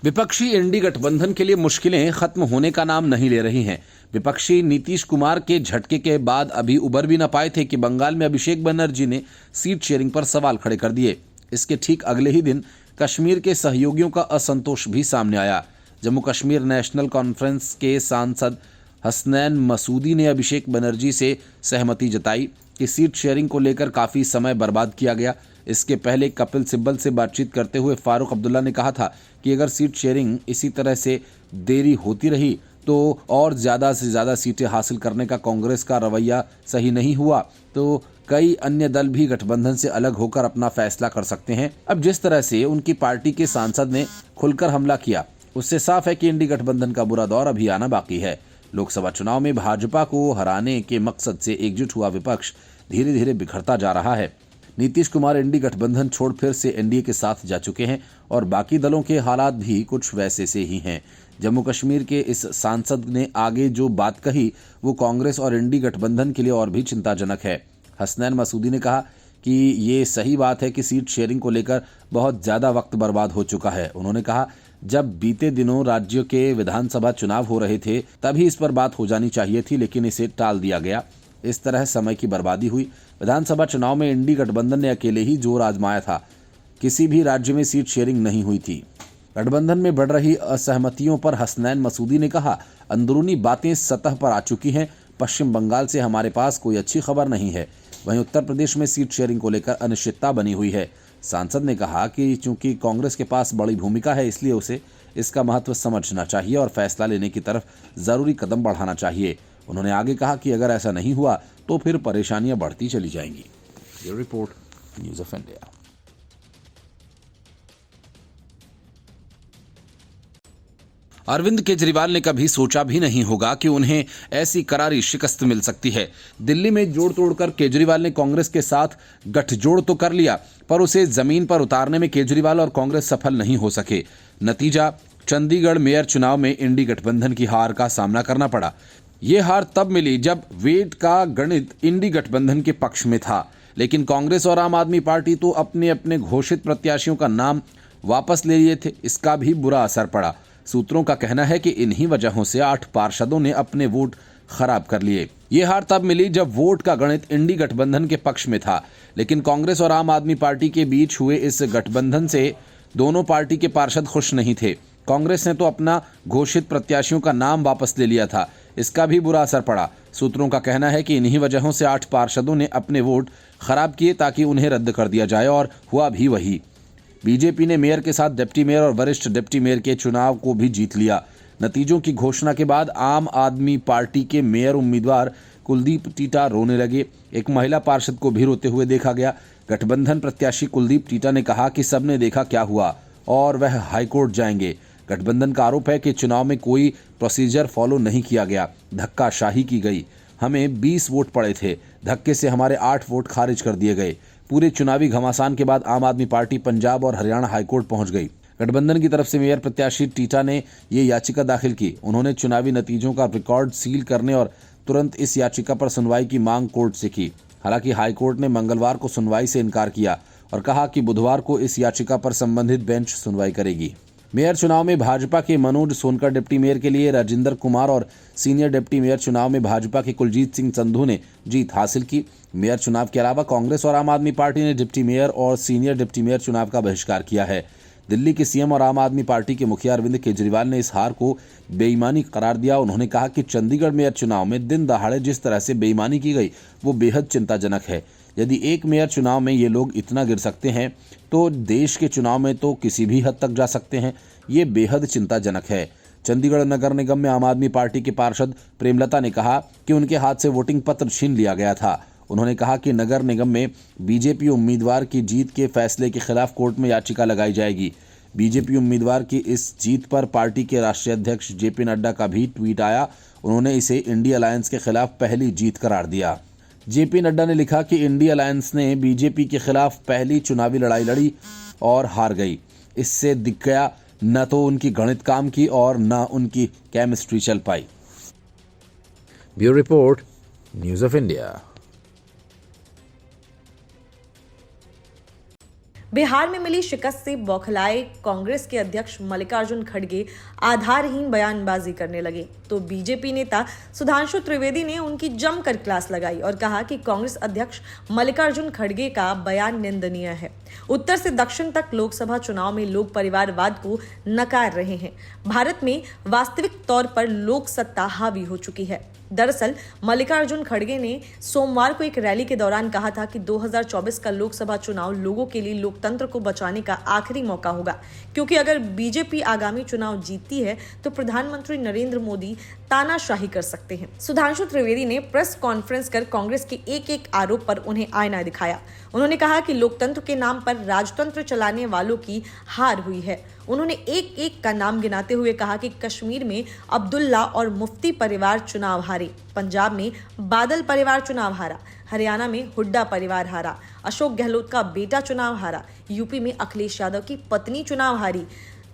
विपक्षी एनडी गठबंधन के लिए मुश्किलें खत्म होने का नाम नहीं ले रही हैं। विपक्षी नीतीश कुमार के झटके के बाद अभी उबर भी न पाए थे कि बंगाल में अभिषेक बनर्जी ने सीट शेयरिंग पर सवाल खड़े कर दिए। इसके ठीक अगले ही दिन कश्मीर के सहयोगियों का असंतोष भी सामने आया। जम्मू कश्मीर नेशनल कॉन्फ्रेंस के सांसद हसनैन मसूदी ने अभिषेक बनर्जी से सहमति जताई कि सीट शेयरिंग को लेकर काफी समय बर्बाद किया गया। इसके पहले कपिल सिब्बल से बातचीत करते हुए फारूक अब्दुल्ला ने कहा था कि अगर सीट शेयरिंग इसी तरह से देरी होती रही तो और ज़्यादा से ज़्यादा सीटें हासिल करने का कांग्रेस का रवैया सही नहीं हुआ तो कई अन्य दल भी गठबंधन से अलग होकर अपना फैसला कर सकते हैं। अब जिस तरह से उनकी पार्टी के सांसद ने खुलकर हमला किया उससे साफ है कि इंडी गठबंधन का बुरा दौर अभी आना बाकी है। लोकसभा चुनाव में भाजपा को हराने के मकसद से एकजुट हुआ विपक्ष धीरे धीरे बिखरता जा रहा है। नीतीश कुमार इंडी गठबंधन छोड़ फिर से एनडीए के साथ जा चुके हैं और बाकी दलों के हालात भी कुछ वैसे से ही हैं। जम्मू कश्मीर के इस सांसद ने आगे जो बात कही वो कांग्रेस और इंडी गठबंधन के लिए और भी चिंताजनक है। हसनैन मसूदी ने कहा कि ये सही बात है कि सीट शेयरिंग को लेकर बहुत ज़्यादा वक्त बर्बाद हो चुका है। उन्होंने कहा जब बीते दिनों राज्यों के विधानसभा चुनाव हो रहे थे तभी इस पर बात हो जानी चाहिए थी, लेकिन इसे टाल दिया गया। इस तरह समय की बर्बादी हुई। विधानसभा चुनाव में इंडी गठबंधन ने अकेले ही जोर आजमाया था, किसी भी राज्य में सीट शेयरिंग नहीं हुई थी। गठबंधन में बढ़ रही असहमतियों पर हसनैन मसूदी ने कहा अंदरूनी बातें सतह पर आ चुकी हैं। पश्चिम बंगाल से हमारे पास कोई अच्छी खबर नहीं है। वहीं उत्तर प्रदेश में सीट शेयरिंग को लेकर अनिश्चितता बनी हुई है। सांसद ने कहा कि चूंकि कांग्रेस के पास बड़ी भूमिका है इसलिए उसे इसका महत्व समझना चाहिए और फैसला लेने की तरफ जरूरी कदम बढ़ाना चाहिए। उन्होंने आगे कहा कि अगर ऐसा नहीं हुआ तो फिर परेशानियां बढ़ती चली जाएंगी। ये report news of India. Arvind Kejriwal ने कभी सोचा भी नहीं होगा कि उन्हें ऐसी करारी शिकस्त मिल सकती है। दिल्ली में जोड़ तोड़कर केजरीवाल ने कांग्रेस के साथ गठजोड़ तो कर लिया पर उसे जमीन पर उतारने में केजरीवाल और कांग्रेस सफल नहीं हो सके। नतीजा चंडीगढ़ मेयर चुनाव में इंडी गठबंधन की हार का सामना करना पड़ा। ये हार तब मिली जब वेट का गणित इंडी गठबंधन के पक्ष में था, लेकिन कांग्रेस और आम आदमी पार्टी तो अपने अपने घोषित प्रत्याशियों का नाम वापस ले लिए थे। इसका भी बुरा असर पड़ा। सूत्रों का कहना है कि इन्हीं वजहों से 8 पार्षदों ने अपने वोट खराब कर लिए। ये हार तब मिली जब वोट का गणित इंडी गठबंधन के पक्ष में था, लेकिन कांग्रेस और आम आदमी पार्टी के बीच हुए इस गठबंधन से दोनों पार्टी के पार्षद खुश नहीं थे। कांग्रेस ने तो अपना घोषित प्रत्याशियों का नाम वापस ले लिया था। इसका भी बुरा असर पड़ा। सूत्रों का कहना है कि इन्हीं वजहों से 8 पार्षदों ने अपने वोट खराब किए ताकि उन्हें रद्द कर दिया जाए और हुआ भी वही। बीजेपी ने मेयर के साथ डिप्टी मेयर और वरिष्ठ डिप्टी मेयर के चुनाव को भी जीत लिया। नतीजों की घोषणा के बाद आम आदमी पार्टी के मेयर उम्मीदवार कुलदीप टीटा रोने लगे। एक महिला पार्षद को भी रोते हुए देखा गया। गठबंधन प्रत्याशी कुलदीप टीटा ने कहा कि सबने देखा क्या हुआ और वह हाईकोर्ट जाएंगे। गठबंधन का आरोप है कि चुनाव में कोई प्रोसीजर फॉलो नहीं किया गया, धक्काशाही की गई। हमें 20 वोट पड़े थे, धक्के से हमारे 8 वोट खारिज कर दिए गए। पूरे चुनावी घमासान के बाद आम आदमी पार्टी पंजाब और हरियाणा हाईकोर्ट पहुंच गई। गठबंधन की तरफ से मेयर प्रत्याशी टीटा ने ये याचिका दाखिल की। उन्होंने चुनावी नतीजों का रिकॉर्ड सील करने और तुरंत इस याचिका पर सुनवाई की मांग कोर्ट से की। हालांकि हाईकोर्ट ने मंगलवार को सुनवाई से इनकार किया और कहा कि बुधवार को इस याचिका पर संबंधित बेंच सुनवाई करेगी। मेयर चुनाव में भाजपा के मनोज सोनकर डिप्टी मेयर के लिए राजेंद्र कुमार और सीनियर डिप्टी मेयर चुनाव में भाजपा के कुलजीत सिंह संधू ने जीत हासिल की। मेयर चुनाव के अलावा कांग्रेस और आम आदमी पार्टी ने डिप्टी मेयर और सीनियर डिप्टी मेयर चुनाव का बहिष्कार किया है। दिल्ली के सीएम और आम आदमी पार्टी के मुखिया अरविंद केजरीवाल ने इस हार को बेईमानी करार दिया। उन्होंने कहा कि चंडीगढ़ मेयर चुनाव में दिन दहाड़े जिस तरह से बेईमानी की गई वो बेहद चिंताजनक है। यदि एक मेयर चुनाव में ये लोग इतना गिर सकते हैं तो देश के चुनाव में तो किसी भी हद तक जा सकते हैं। ये बेहद चिंताजनक है। चंडीगढ़ नगर निगम में आम आदमी पार्टी के पार्षद प्रेमलता ने कहा कि उनके हाथ से वोटिंग पत्र छीन लिया गया था। उन्होंने कहा कि नगर निगम में बीजेपी उम्मीदवार की जीत के फैसले के खिलाफ कोर्ट में याचिका लगाई जाएगी। बीजेपी उम्मीदवार की इस जीत पर पार्टी के राष्ट्रीय अध्यक्ष जेपी नड्डा का भी ट्वीट आया। उन्होंने इसे इंडिया अलायंस के खिलाफ पहली जीत करार दिया। जेपी नड्डा ने लिखा कि इंडिया अलायंस ने बीजेपी के खिलाफ पहली चुनावी लड़ाई लड़ी और हार गई। इससे दिख गया न तो उनकी गणित काम की और न उनकी केमिस्ट्री चल पाई। Bureau report news of India. Bihar में मिली शिकस्त से बौखलाए कांग्रेस के अध्यक्ष मल्लिकार्जुन खड़गे आधारहीन बयानबाजी करने लगे तो बीजेपी नेता सुधांशु त्रिवेदी ने उनकी जमकर क्लास लगाई और कहा कि कांग्रेस अध्यक्ष मल्लिकार्जुन खड़गे का बयान निंदनीय है। उत्तर से दक्षिण तक लोकसभा चुनाव में लोग परिवारवाद को नकार रहे हैं। भारत में वास्तविक तौर पर लोक सत्ता हावी हो चुकी है। दरअसल मल्लिकार्जुन खड़गे ने सोमवार को एक रैली के दौरान कहा था कि 2024 का लोकसभा चुनाव लोगों के लिए लोकतंत्र को बचाने का आखिरी मौका होगा, क्योंकि अगर बीजेपी आगामी चुनाव जीतती है तो प्रधानमंत्री नरेंद्र मोदी तानाशाही कर सकते हैं। सुधांशु त्रिवेदी ने प्रेस कॉन्फ्रेंस कर कांग्रेस के एक आरोप पर उन्हें आईना दिखाया। उन्होंने कहा कि लोकतंत्र के नाम पर राजतंत्र चलाने वालों की हार हुई है। उन्होंने एक का नाम गिनाते हुए कहा कि कश्मीर में अब्दुल्ला और मुफ्ती परिवार चुनाव हारे, पंजाब में बादल परिवार चुनाव हारा, हरियाणा में हुड्डा परिवार हारा, अशोक गहलोत का बेटा चुनाव हारा, यूपी में अखिलेश यादव की पत्नी चुनाव हारी,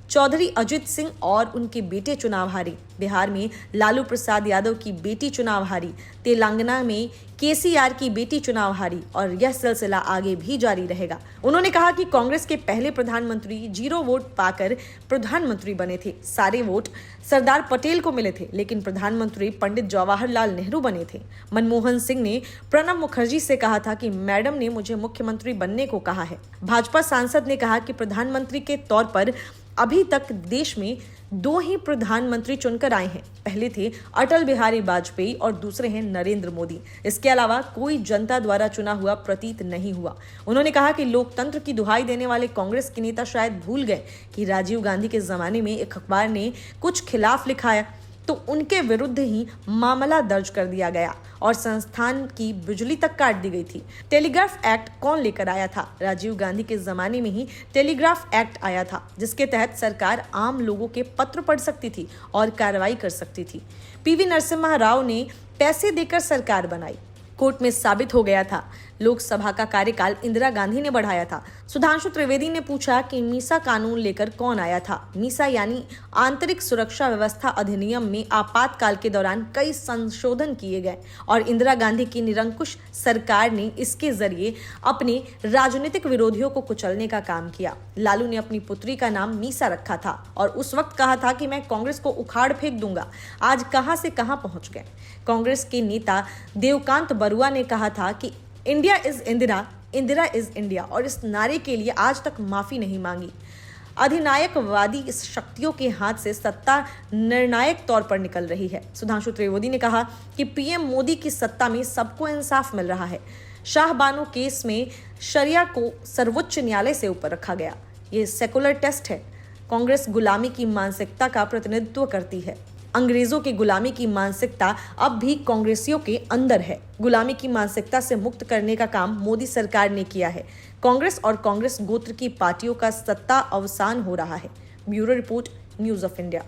चौधरी अजित सिंह और उनके बेटे चुनाव हारे, बिहार में लालू प्रसाद यादव की बेटी चुनाव हारी, तेलंगाना में केसीआर की बेटी चुनाव हारी और यह सिलसिला आगे भी जारी रहेगा। उन्होंने कहा कि कांग्रेस के पहले प्रधानमंत्री 0 वोट पाकर प्रधानमंत्री बने थे। सारे वोट सरदार पटेल को मिले थे, लेकिन प्रधानमंत्री पंडित जवाहरलाल नेहरू बने थे। मनमोहन सिंह ने प्रणब मुखर्जी से कहा था कि मैडम ने मुझे मुख्यमंत्री बनने को कहा है। भाजपा सांसद ने कहा कि प्रधानमंत्री के तौर पर अभी तक देश में 2 ही प्रधानमंत्री चुनकर आए हैं। पहले थे अटल बिहारी वाजपेयी और दूसरे हैं नरेंद्र मोदी। इसके अलावा कोई जनता द्वारा चुना हुआ प्रतीत नहीं हुआ। उन्होंने कहा कि लोकतंत्र की दुहाई देने वाले कांग्रेस के नेता शायद भूल गए कि राजीव गांधी के जमाने में एक अखबार ने कुछ खिलाफ लिखा तो उनके विरुद्ध ही मामला दर्ज कर दिया गया और संस्थान की बिजली तक काट दी गई थी। टेलीग्राफ एक्ट कौन लेकर आया था? राजीव गांधी के जमाने में ही टेलीग्राफ एक्ट आया था, जिसके तहत सरकार आम लोगों के पत्र पढ़ सकती थी और कार्रवाई कर सकती थी। पीवी नरसिम्हा राव ने पैसे देकर सरकार बनाई। कोर्ट में साबित हो गया था। लोकसभा का कार्यकाल इंदिरा गांधी ने बढ़ाया था। सुधांशु त्रिवेदी ने पूछा कि मीसा कानून लेकर कौन आया था? मीसा यानी आंतरिक सुरक्षा व्यवस्था अधिनियम में आपातकाल के दौरान कई संशोधन किए गए और इंदिरा गांधी की निरंकुश सरकार ने इसके जरिए अपने राजनीतिक विरोधियों को कुचलने का काम किया। लालू ने अपनी पुत्री का नाम मीसा रखा था और उस वक्त कहा था कि मैं कांग्रेस को उखाड़ फेंक दूंगा। आज कहां से कहां पहुंच गए। कांग्रेस के नेता देवकांत बरुआ ने कहा था कि India is Indira, Indira is India और इस नारे के लिए आज तक माफी नहीं मांगी। अधिनायकवादी इस शक्तियों के हाथ से सत्ता निर्णायक तौर पर निकल रही है। सुधांशु त्रिवेदी ने कहा कि पीएम मोदी की सत्ता में सबको इंसाफ मिल रहा है। शाहबानो केस में शरिया को सर्वोच्च न्यायालय से ऊपर रखा गया। ये सेकुलर टेस्ट है। कांग्रेस गुलामी की मानसिकता का प्रतिनिधित्व करती है। अंग्रेजों की गुलामी की मानसिकता अब भी कांग्रेसियों के अंदर है। गुलामी की मानसिकता से मुक्त करने का काम मोदी सरकार ने किया है। कांग्रेस और कांग्रेस गोत्र की पार्टियों का सत्ता अवसान हो रहा है। Bureau report, news of India.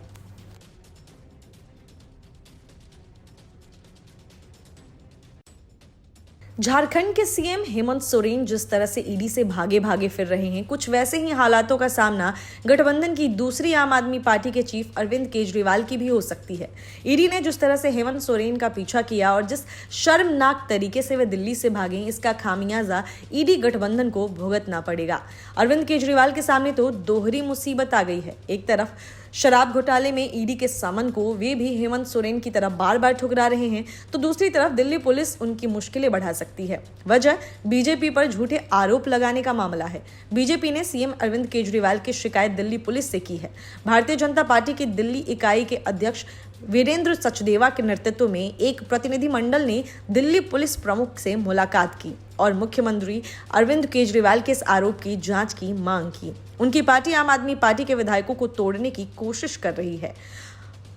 Jharkhand के सीएम हेमंत सोरेन जिस तरह से ईडी से भागे भागे फिर रहे हैं, कुछ वैसे ही हालातों का सामना गठबंधन की दूसरी आम आदमी पार्टी के चीफ अरविंद केजरीवाल की भी हो सकती है। ईडी ने जिस तरह से हेमंत सोरेन का पीछा किया और जिस शर्मनाक तरीके से वे दिल्ली से भागे, इसका खामियाजा ईडी गठबंधन को भुगतना पड़ेगा। अरविंद केजरीवाल के सामने तो दोहरी मुसीबत आ गई है। एक तरफ शराब घोटाले में ईडी के समन को वे भी हेमंत सोरेन की तरफ बार बार ठुकरा रहे हैं, तो दूसरी तरफ दिल्ली पुलिस उनकी मुश्किलें बढ़ा सकती है। वजह बीजेपी पर झूठे आरोप लगाने का मामला है। बीजेपी ने सीएम अरविंद केजरीवाल की शिकायत दिल्ली पुलिस से की है। भारतीय जनता पार्टी की दिल्ली इकाई के अध्यक्ष वीरेंद्र सचदेवा के नेतृत्व में एक प्रतिनिधिमंडल ने दिल्ली पुलिस प्रमुख से मुलाकात की और मुख्यमंत्री अरविंद केजरीवाल के इस आरोप की जांच की मांग की। उनकी पार्टी आम आदमी पार्टी के विधायकों को तोड़ने की कोशिश कर रही है।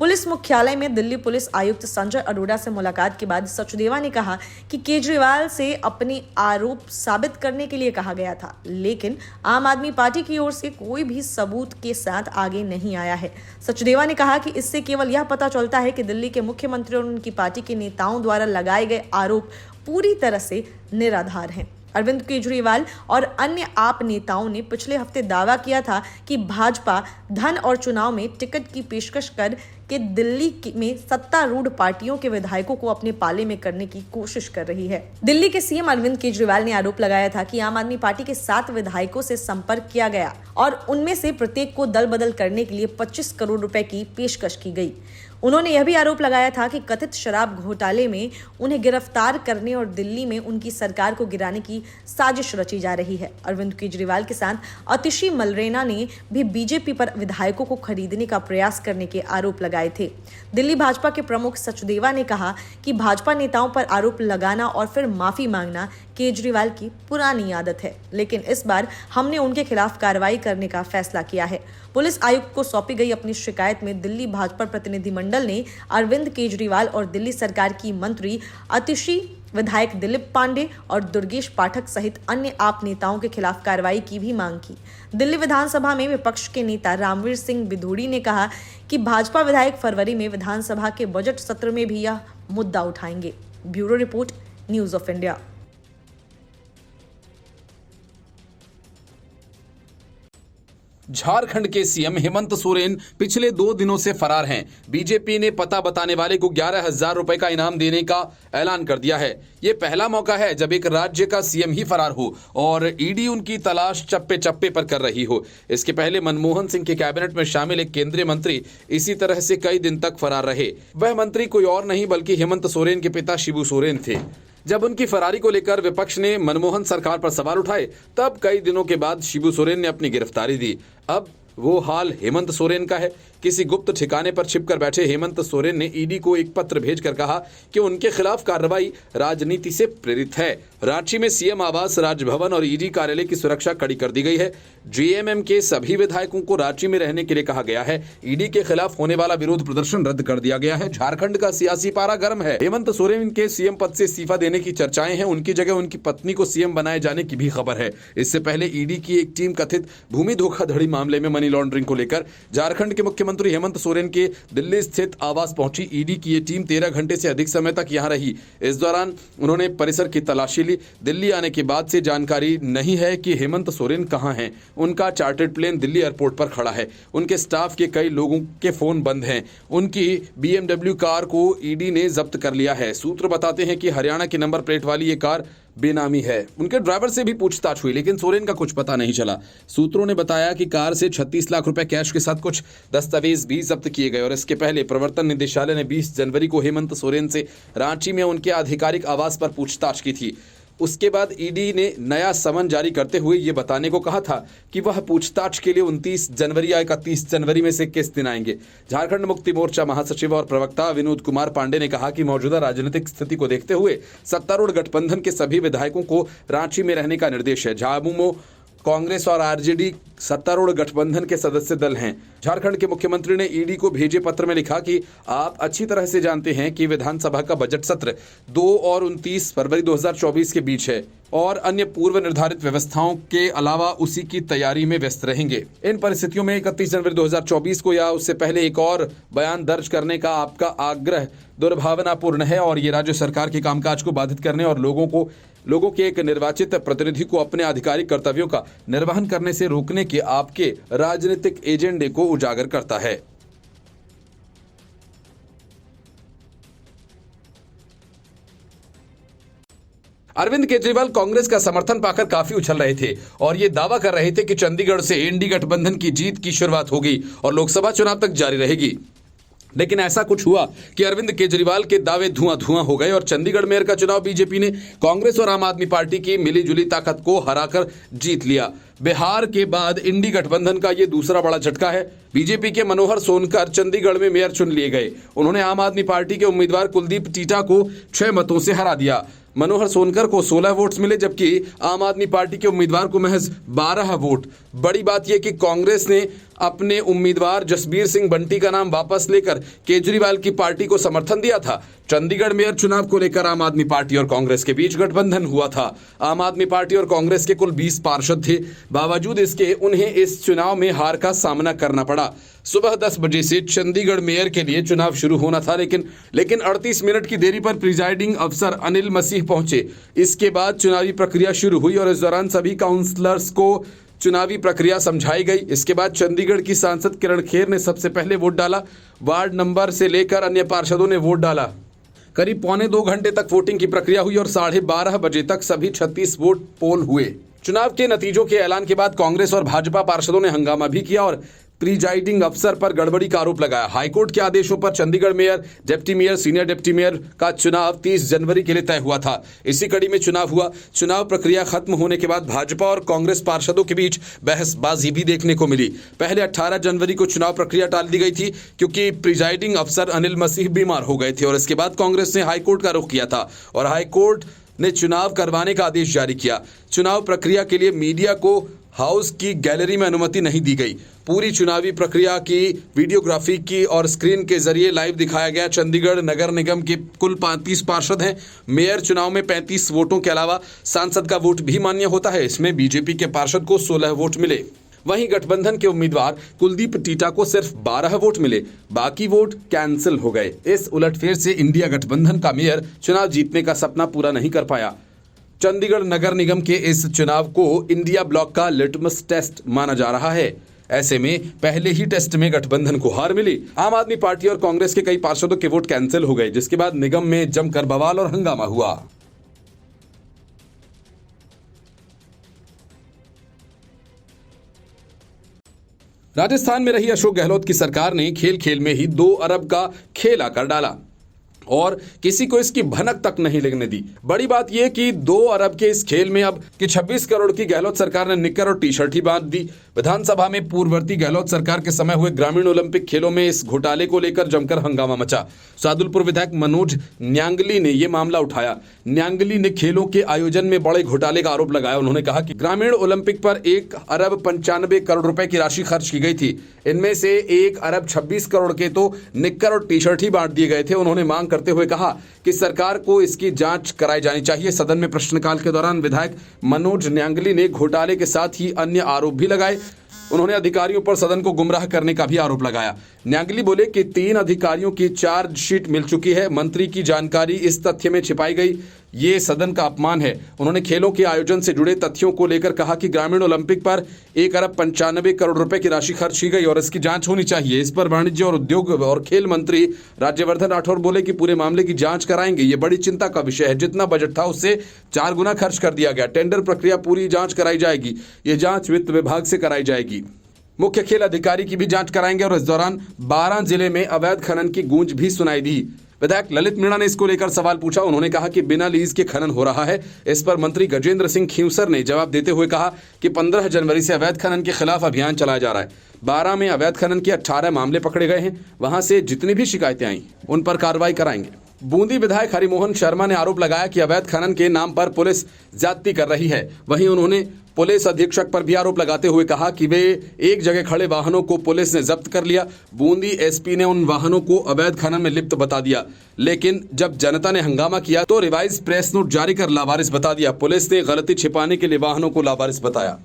पुलिस मुख्यालय में दिल्ली पुलिस आयुक्त संजय अरोड़ा से मुलाकात के बाद सचदेवा ने कहा कि केजरीवाल से अपने आरोप साबित करने के लिए कहा गया था, लेकिन आम आदमी पार्टी की ओर से कोई भी सबूत के साथ आगे नहीं आया है। सचदेवा ने कहा कि इससे केवल यह पता चलता है कि दिल्ली के मुख्यमंत्री और उनकी पार्टी के नेताओं द्वारा लगाए गए आरोप पूरी तरह से निराधार हैं। अरविंद केजरीवाल और अन्य आप नेताओं ने पिछले हफ्ते दावा किया था कि भाजपा धन और चुनाव में टिकट की पेशकश कर कि दिल्ली में सत्तारूढ़ पार्टियों के विधायकों को अपने पाले में करने की कोशिश कर रही है। दिल्ली के सीएम अरविंद केजरीवाल ने आरोप लगाया था कि आम आदमी पार्टी के 7 विधायकों से संपर्क किया गया और उनमें से प्रत्येक को दल बदल करने के लिए 25 करोड़ रुपए की पेशकश की गई। उन्होंने यह भी आरोप लगाया था कि कथित शराब घोटाले में उन्हें गिरफ्तार करने और दिल्ली में उनकी सरकार को गिराने की साजिश रची जा रही है। अरविंद केजरीवाल के साथ आतिशी मलरेना ने भी बीजेपी पर विधायकों को खरीदने का प्रयास करने के आरोप लगाए थे। दिल्ली भाजपा के प्रमुख सचदेवा ने कहा कि भाजपा नेताओं पर आरोप लगाना और फिर माफी मांगना केजरीवाल की पुरानी आदत है, लेकिन इस बार हमने उनके खिलाफ कार्रवाई करने का फैसला किया है। पुलिस आयुक्त को सौंपी गई अपनी शिकायत में दिल्ली भाजपा प्रतिनिधिमंडल ने अरविंद केजरीवाल और दिल्ली सरकार की मंत्री आतिशी, विधायक दिलीप पांडे और दुर्गेश पाठक सहित अन्य आप नेताओं के खिलाफ कार्रवाई की भी मांग की। दिल्ली विधानसभा में विपक्ष के नेता रामवीर सिंह बिधूड़ी ने कहा कि भाजपा विधायक फरवरी में विधानसभा के बजट सत्र में भी यह मुद्दा उठाएंगे। Bureau report, news of India. Jharkhand के सीएम हेमंत सोरेन पिछले 2 दिनों से फरार हैं। बीजेपी ने पता बताने वाले को 11,000 रुपए का इनाम देने का ऐलान कर दिया है। ये पहला मौका है जब एक राज्य का सीएम ही फरार हो और ईडी उनकी तलाश चप्पे चप्पे पर कर रही हो। इसके पहले मनमोहन सिंह के कैबिनेट में शामिल एक केंद्रीय मंत्री इसी तरह से कई दिन तक फरार रहे। वह मंत्री कोई और नहीं बल्कि हेमंत सोरेन के पिता शिबू सोरेन थे। जब उनकी फरारी को लेकर विपक्ष ने मनमोहन सरकार पर सवाल उठाए, तब कई दिनों के बाद शिबू सोरेन ने अपनी गिरफ्तारी दी। अब वो हाल हेमंत सोरेन का है। किसी गुप्त ठिकाने पर छिपकर बैठे हेमंत सोरेन ने ईडी को एक पत्र भेजकर कहा कि उनके खिलाफ कार्रवाई राजनीति से प्रेरित है। रांची में सीएम आवास, राजभवन और ईडी कार्यालय की सुरक्षा कड़ी कर दी गई है। जेएमएम के सभी विधायकों को रांची में रहने के लिए कहा गया है। ईडी के खिलाफ होने वाला विरोध प्रदर्शन रद्द कर दिया गया है। झारखंड का सियासी पारा गर्म है। हेमंत सोरेन के सीएम पद से इस्तीफा देने की चर्चाएं हैं। उनकी जगह उनकी पत्नी को सीएम बनाए जाने की भी खबर है। इससे पहले ईडी की एक टीम कथित भूमि धोखाधड़ी मामले में मनी लॉन्ड्रिंग को लेकर झारखंड के मुख्यमंत्री हेमंत सोरेन के दिल्ली स्थित आवास पहुंची। ईडी की ये टीम 13 घंटे से अधिक समय तक यहां रही। इस दौरान उन्होंने परिसर की तलाशी ली। दिल्ली आने के बाद से जानकारी नहीं है कि हेमंत सोरेन कहां हैं। उनका चार्टर्ड प्लेन दिल्ली एयरपोर्ट पर खड़ा है। उनके स्टाफ के कई लोगों के फोन बंद हैं। उनकी BMW कार को ईडी ने जब्त कर लिया है। सूत्र बताते हैं कि हरियाणा की नंबर प्लेट वाली ये कार बेनामी है। उनके ड्राइवर से भी पूछताछ हुई, लेकिन सोरेन का कुछ पता नहीं चला। सूत्रों ने बताया कि कार से 36 लाख रुपए कैश के साथ कुछ दस्तावेज भी जब्त किए गए और इसके पहले प्रवर्तन निदेशालय ने 20 जनवरी को हेमंत सोरेन से रांची में उनके आधिकारिक आवास पर पूछताछ की थी। उसके बाद ईडी ने नया समन जारी करते हुए ये बताने को कहा था कि वह पूछताछ के लिए 29 जनवरी या 31 जनवरी में से किस दिन आएंगे। झारखंड मुक्ति मोर्चा महासचिव और प्रवक्ता विनोद कुमार पांडे ने कहा कि मौजूदा राजनीतिक स्थिति को देखते हुए सत्तारूढ़ गठबंधन के सभी विधायकों को रांची में रहने का निर्देश है। झामुमो, कांग्रेस और आरजेडी सत्तारूढ़ गठबंधन के सदस्य दल हैं। झारखंड के मुख्यमंत्री ने ईडी को भेजे पत्र में लिखा कि आप अच्छी तरह से जानते हैं कि विधानसभा का बजट सत्र 2 और 29 फरवरी 2024 के बीच है और अन्य पूर्व निर्धारित व्यवस्थाओं के अलावा उसी की तैयारी में व्यस्त रहेंगे। इन परिस्थितियों में 31 जनवरी 2024 को या उससे पहले एक और बयान दर्ज करने का आपका आग्रह दुर्भावनापूर्ण है और ये राज्य सरकार के कामकाज को बाधित करने और लोगों के एक निर्वाचित प्रतिनिधि को अपने आधिकारिक कर्तव्यों का निर्वहन करने से रोकने के आपके राजनीतिक एजेंडे को उजागर करता है। अरविंद केजरीवाल कांग्रेस का समर्थन पाकर काफी उछल रहे थे और ये दावा कर रहे थे कि चंडीगढ़ से एनडी गठबंधन की जीत की शुरुआत होगी और लोकसभा चुनाव तक जारी रहेगी। लेकिन ऐसा कुछ हुआ कि अरविंद केजरीवाल के दावे धुआं हो गए और चंडीगढ़ मेयर का चुनाव बीजेपी ने कांग्रेस और आम आदमी पार्टी की मिलीजुली ताकत को हराकर जीत लिया। बिहार के बाद इंडी गठबंधन का यह दूसरा बड़ा झटका है। बीजेपी के मनोहर सोनकर चंडीगढ़ में मेयर चुन लिए गए। उन्होंने आम आदमी पार्टी के उम्मीदवार कुलदीप टीटा को 6 मतों से हरा दिया। मनोहर सोनकर को 16 वोट्स मिले जबकि आम आदमी पार्टी के उम्मीदवार को महज 12 वोट। बड़ी बात यह कि कांग्रेस ने अपने उम्मीदवार जसबीर सिंह बंटी का नाम वापस लेकर केजरीवाल की पार्टी को समर्थन दिया था। चंडीगढ़ मेयर चुनाव को लेकर आम आदमी पार्टी और कांग्रेस के बीच गठबंधन हुआ था। आम आदमी पार्टी और कांग्रेस के कुल 20 पार्षद थे। बावजूद इसके उन्हें इस चुनाव में हार का सामना करना पड़ा। सुबह 10 बजे से चंडीगढ़ मेयर के लिए चुनाव शुरू होना था, लेकिन 38 मिनट की देरी पर प्रिजाइडिंग अफसर अनिल मसीह पहुंचे। इसके बाद चुनावी प्रक्रिया शुरू हुई और इस दौरान सभी काउंसलर्स को चुनावी प्रक्रिया समझाई गई। इसके बाद चंडीगढ़ की सांसद किरण खेर ने सबसे पहले वोट डाला। वार्ड नंबर से लेकर अन्य पार्षदों ने वोट डाला। करीब 1.25 घंटे तक वोटिंग की प्रक्रिया हुई और 12:30 बजे तक सभी 36 वोट पोल हुए। चुनाव के नतीजों के ऐलान के बाद कांग्रेस और भाजपा पार्षदों ने हंगामा भी किया और प्रिजाइडिंग अफसर पर गड़बड़ी का आरोप लगाया। हाईकोर्ट के आदेशों पर Chandigarh mayor, deputy mayor, senior deputy mayor का चुनाव 30 जनवरी के लिए तय हुआ था। इसी कड़ी में चुनाव हुआ। चुनाव प्रक्रिया खत्म होने के बाद भाजपा और कांग्रेस पार्षदों के बीच बहसबाजी भी देखने को मिली। पहले 18 जनवरी को चुनाव प्रक्रिया टाल दी गई थी क्योंकि प्रिजाइडिंग अफसर अनिल मसीह बीमार हो गए थे और इसके बाद कांग्रेस ने हाईकोर्ट का रुख किया था और हाईकोर्ट ने चुनाव करवाने का आदेश जारी किया। चुनाव प्रक्रिया के लिए मीडिया को हाउस की गैलरी में अनुमति नहीं दी गई। पूरी चुनावी प्रक्रिया की वीडियोग्राफी की और स्क्रीन के जरिए लाइव दिखाया गया। चंडीगढ़ नगर निगम के कुल 35 पार्षद हैं। मेयर चुनाव में 35 वोटों के अलावा सांसद का वोट भी मान्य होता है। इसमें बीजेपी के पार्षद को 16 वोट मिले। वहीं गठबंधन के उम्मीदवार कुलदीप टीटा को सिर्फ 12 वोट मिले, बाकी वोट कैंसिल हो गए। इस उलटफेर से इंडिया गठबंधन का मेयर चुनाव जीतने का सपना पूरा नहीं कर पाया। चंडीगढ़ नगर निगम के इस चुनाव को इंडिया ब्लॉक का लिटमस टेस्ट माना जा रहा है। ऐसे में पहले ही टेस्ट में गठबंधन को हार मिली। आम आदमी पार्टी और कांग्रेस के कई पार्षदों के वोट कैंसिल हो गए, जिसके बाद निगम में जमकर बवाल और हंगामा हुआ। राजस्थान में रही अशोक गहलोत की सरकार ने खेल खेल में ही 2 अरब का खेल आकर डाला और किसी को इसकी भनक तक नहीं लगने दी। बड़ी बात यह कि 2 अरब के इस खेल में अब कि 26 करोड़ की गहलोत सरकार ने निक्कर और टी शर्ट ही बांध दी। विधानसभा में पूर्ववर्ती गहलोत सरकार के समय हुए ग्रामीण ओलंपिक खेलों में इस घोटाले को लेकर जमकर हंगामा मचा। सादुलपुर विधायक मनोज न्यांगली ने यह मामला उठाया। न्यांगली ने खेलों के आयोजन में बड़े घोटाले का आरोप लगाया। उन्होंने कहा कि ग्रामीण ओलंपिक पर 1 अरब 95 करोड़ रुपए की राशि खर्च की गई थी। इनमें से 1 अरब 26 करोड़ के तो निक्कर और टी शर्ट ही बांट दिए गए थे। उन्होंने मांग करते हुए कहा कि सरकार को इसकी जांच कराई जानी चाहिए। सदन में प्रश्नकाल के दौरान विधायक मनोज न्यांगली ने घोटाले के साथ ही अन्य आरोप भी लगाए। उन्होंने अधिकारियों पर सदन को गुमराह करने का भी आरोप लगाया। न्यांगली बोले कि 3 अधिकारियों की चार्जशीट मिल चुकी है। मंत्री की जानकारी इस तथ्य में छिपाई गई, ये सदन का अपमान है। उन्होंने खेलों के आयोजन से जुड़े तथ्यों को लेकर कहा कि ग्रामीण ओलंपिक पर 1 अरब 95 करोड़ रुपए की राशि खर्च की गई और इसकी जांच होनी चाहिए। इस पर वाणिज्य और उद्योग और खेल मंत्री राज्यवर्धन राठौर बोले कि पूरे मामले की जांच कराएंगे। ये बड़ी चिंता का विषय है। जितना बजट था उससे 4 गुना खर्च कर दिया गया। टेंडर प्रक्रिया पूरी जांच कराई जाएगी। ये जांच वित्त विभाग से कराई जाएगी। मुख्य खेल अधिकारी की भी जांच कराएंगे और इस दौरान 12 जिले में अवैध खनन की गूंज भी सुनाई दी। विधायक ललित मीणा ने इसको लेकर सवाल पूछा। उन्होंने कहा कि बिना लीज के खनन हो रहा है। इस पर मंत्री गजेंद्र सिंह खींवसर ने जवाब देते हुए कहा कि 15 जनवरी से अवैध खनन के खिलाफ अभियान चलाया जा रहा है। 12 में अवैध खनन के 18 मामले पकड़े गए हैं। वहां से जितनी भी शिकायतें आई उन पर कार्रवाई कराएंगे। बूंदी विधायक हरिमोहन शर्मा ने आरोप लगाया कि अवैध खनन के नाम पर पुलिस ज्यादती कर रही है। वहीं उन्होंने पुलिस अधीक्षक पर भी आरोप लगाते हुए कहा कि वे एक जगह खड़े वाहनों को पुलिस ने जब्त कर लिया। बूंदी एसपी ने उन वाहनों को अवैध खनन में लिप्त बता दिया, लेकिन जब जनता ने हंगामा किया तो रिवाइज प्रेस नोट जारी कर लावारिस बता दिया। पुलिस ने गलती छिपाने के लिए वाहनों को लावारिस बताया।